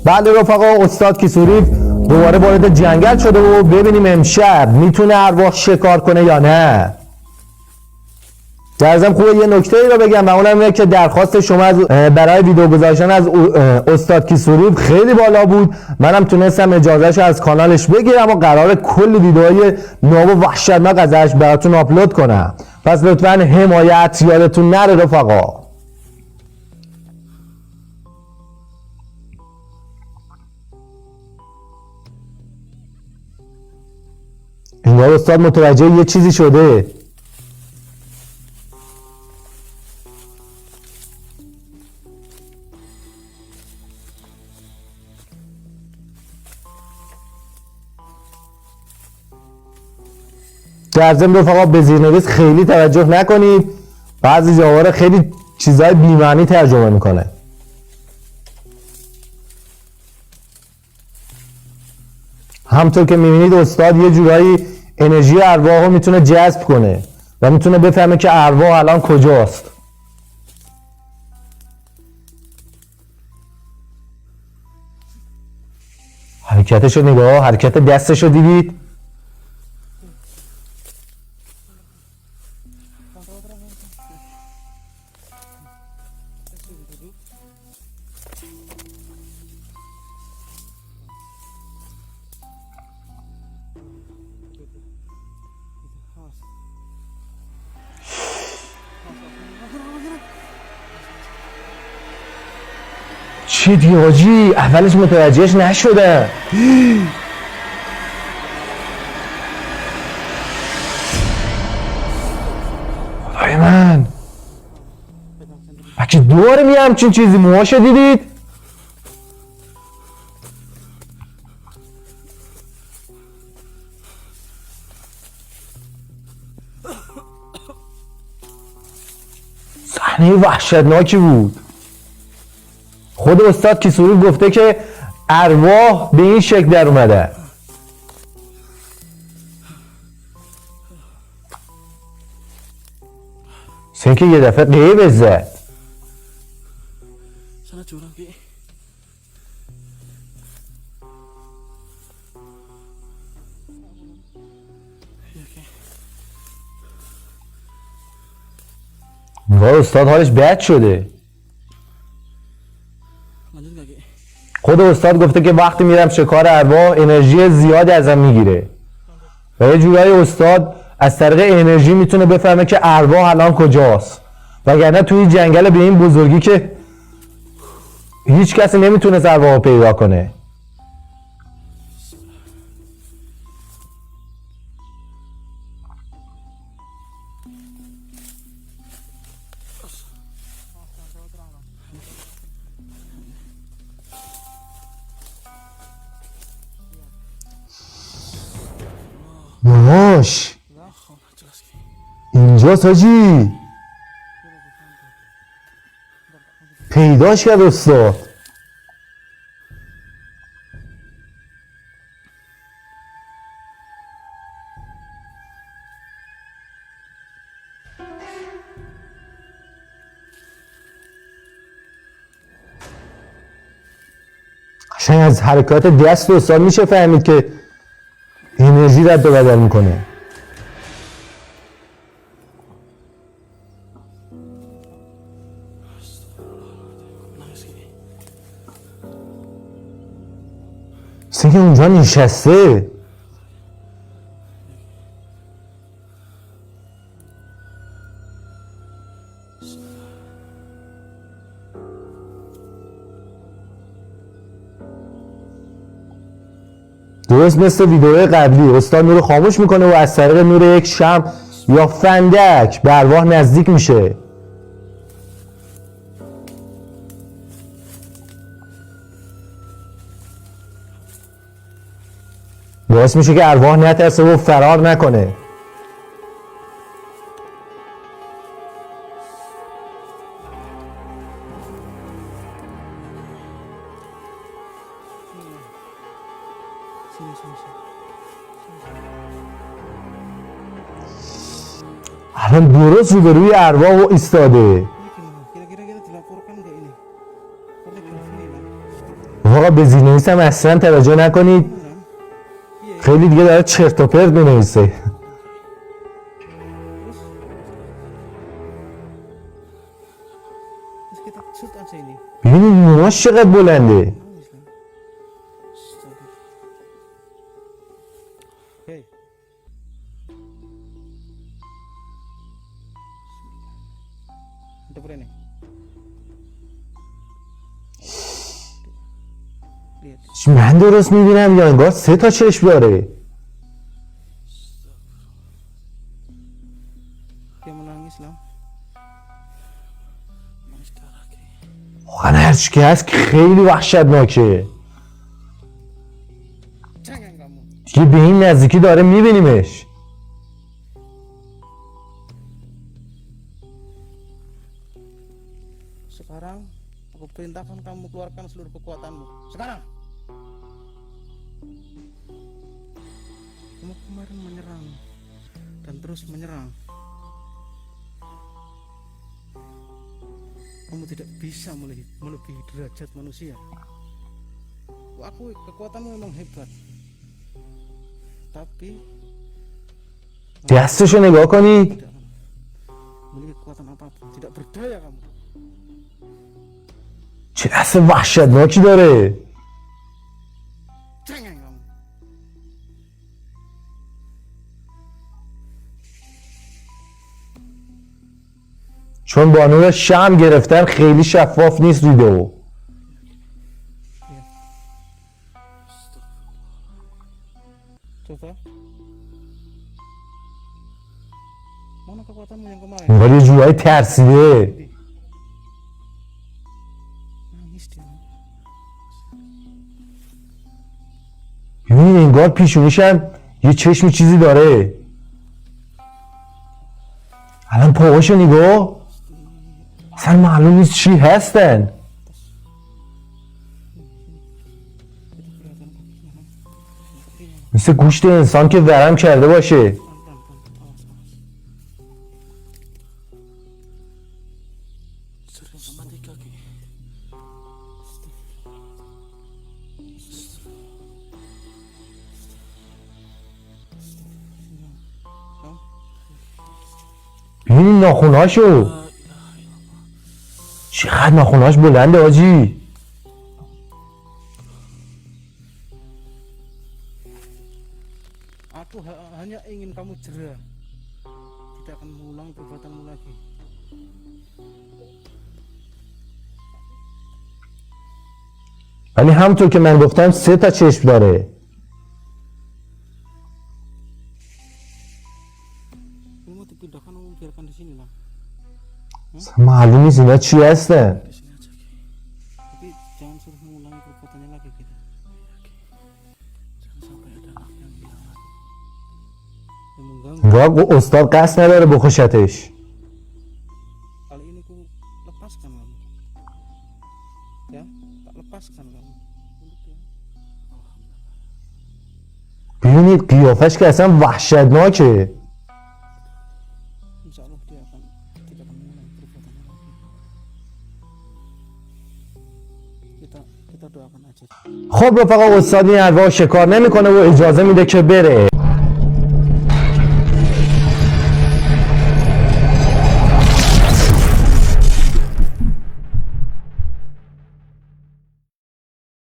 بله رفقا، استاد کیسوریف دوباره وارد جنگل شده و ببینیم امشب میتونه ارواح شکار کنه یا نه. در ضمن خوبه یه نکته ای رو بگم و اونم اینه که درخواست شما از برای ویدیو گذاشتن از استاد کیسوریف خیلی بالا بود. منم تونستم اجازهش از کانالش بگیرم و قرار کلی ویدیوهای نو و وحشتناک ازش براتون آپلود کنم. پس لطفاً حمایت یادتون نره رفقا. انگار استاد متوجه یه چیزی شده. در ضمن رفقا به زیرنویس خیلی توجه نکنید، بعضی جاها خیلی چیزای بی‌معنی ترجمه میکنه. همطور که میبینید استاد یه جورایی انرژی ارواح رو میتونه جذب کنه و میتونه بفهمه که ارواح الان کجاست. حرکتش رو نگاه، حرکت دستش رو دیدید؟ چی دیگه حاجی؟ اولش متوجهش نشده. خدای من، بچه دوباره میگه همچین چیزی موهاشو دیدید؟ صحنه وحشتناکی بود. خود استاد کیسوریف گفته که ارواح به این شکل در اومده. مثل اینکه یه دفعه قیبش زد. نگاه استاد حالش بد شده. خود استاد گفته که وقتی میرم شکار ارواح انرژی زیادی ازم میگیره و یه جورایی استاد از طریق انرژی میتونه بفهمه که ارواح الان کجاست، وگرنه توی جنگل به این بزرگی که هیچ کسی نمیتونه ارواح پیدا کنه. ماش اینجاست حاجی، پیداش کرد استاد. قشنگ از حرکات دست استاد میشه فهمید که انرژی رد و بدل میکنه. مثل که اونجا نشسته. درست مثل ویدیوهای قبلی استاد نور خاموش میکنه و از طریق نور یک شمع یا فندک به ارواح نزدیک میشه. باعث میشه که ارواح نترسه و فرار نکنه. الان درست روبروی ارواح ایستاده. آقا به زیرنویس هم اصلا توجه نکنید، خیلی دیگه داره چرت و پرت می‌نویسه. Terus kita shoot aja ini. ببینید موهاش چقدر بلنده. Hei. Ada berani? Lihat. من درست میبینم یا انگار 3 تا چشم داره. Dia menangis lah. Nangis darah kayak. واقعا هرچی که هست خیلی وحشتناکه. Jangan kamu. دیگه به این نزدیکی داره میبینیمش. Sekarang aku perintahkan kamu keluarkan seluruh kekuatanmu. Sekarang. Kamu kemarin menyerang dan terus menyerang. Kamu tidak bisa melebihi derajat manusia. Aku akui kekuatanmu memang hebat. Tapi دستشو نگاه کنید. tidak memiliki kekuatan apapun. Tidak berdaya kamu. چه دست وحشتناکی داره. Jangan kamu. چون با نور شمع گرفتن خیلی شفاف نیست ویدیو. Coba. Mana kekuatanmu yang kemarin? انگار یه جورایی ترسیده. Nangis dia. ببینید انگار پیشونیش هم یه چشم چیزی داره. الان پاهاشو نگاه، اصلا معلوم نیست چی هستن. مثل گوشت انسان که ورم کرده باشه. Pelan-pelan, awas, awas. Sering sama tiga kaki. ببینید ناخونهاشو، چقدر ناخونهاش بلنده آجی. Aku hanya ingin kamu jera. Tidak akan mengulang perbuatanmu lagi. ولی همونطور که من گفتم 3 تا چشم داره. Ini mau dipindahkan, kamu biarkan di sini lah. اصلا معلوم نیست اینا چی هستن. Di sini aja, Ki. Tapi jangan suruh mengulangi perbuatannya lagi kita. Jangan sampai ada anak yang hilang lagi. Yang mengganggu. انگار استاد قصد نداره بکشتش. Kali ini ku lepaskan kamu. Ya, tak lepaskan kamu. Untuk dia. ببینید قیافش که اصلا وحشتناکه. Insya Allah dia akan tidak akan mengulangi perbuatannya lagi. Kita doakan aja. خب رفقا، استاد این ارواح شکار نمیکنه و اجازه میده که بره.